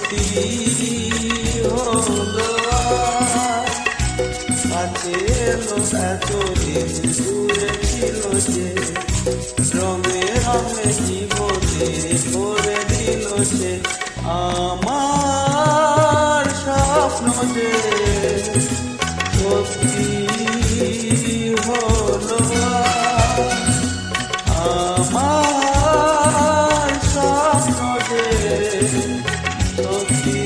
সত্যি হলো কাছে এলো এতদিন দূরে ছিল যে রঙে রঙে জীবনে করে দিল সে আমার স্বপ্ন যে সত্যি হলো আমার স্বপ্ন যে সত্যি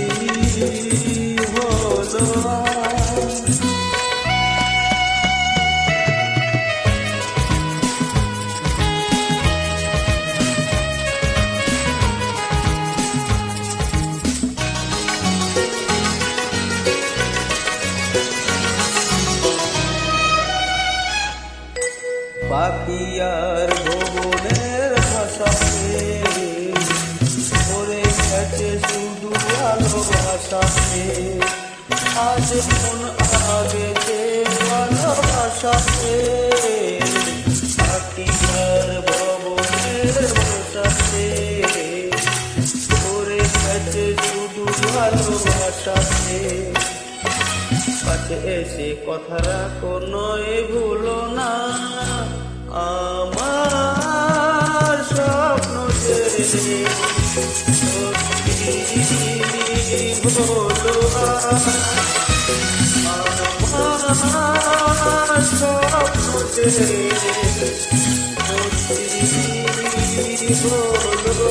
হলো। পাখি আর ভবনের ভাষাতে পড়ে গেছে শুধু ভালোবাসাতে আজ মন আগেছে ভালোবাসাতে পাখি আর ভবনের ভাষাতে পড়ে গেছে শুধু ভালোবাসাতে কাছে এসে কথা রাখো নয় ভুলো না আমার স্বপ্ন যে সত্যি হলো আমার স্বপ্ন যে সত্যি হলো।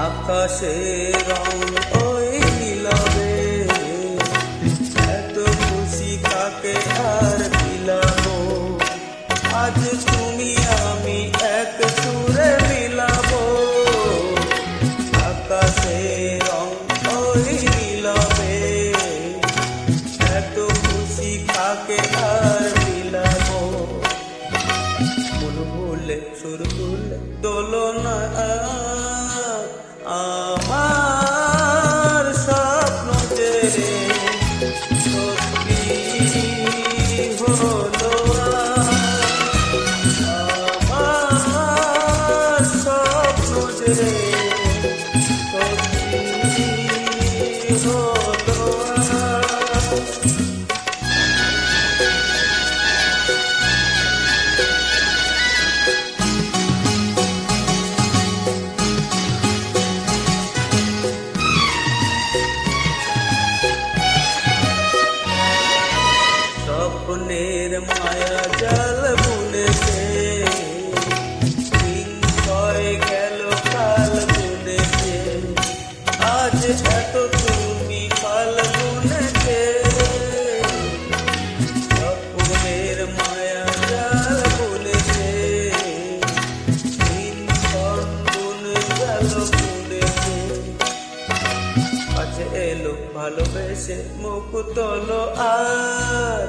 আকাশের রং ওই নীলবে এত খুশি কাকে আর মিলাবো আজ তুমি আমি এক সুরে মিলাবো আকাশের রং ওই নীলবে এত খুশি কাকে আর মিলাবো মন ভুলে সুর ভুলে দোলনা আমার স্বপ্ন যে সত্যি হলো আমার স্বপ্ন যে সত্যি হলো। স্বপ্নের মায়া জাল বুনেছে দিন হয়ে গেল কাল বুনেছে আজ এত তুমি কাল বুনেছে স্বপ্নের মায়া জাল বুনেছে দিন বুন গেল বুনেছে কাছে এলো ভালোবেসে মুখ তোলো আর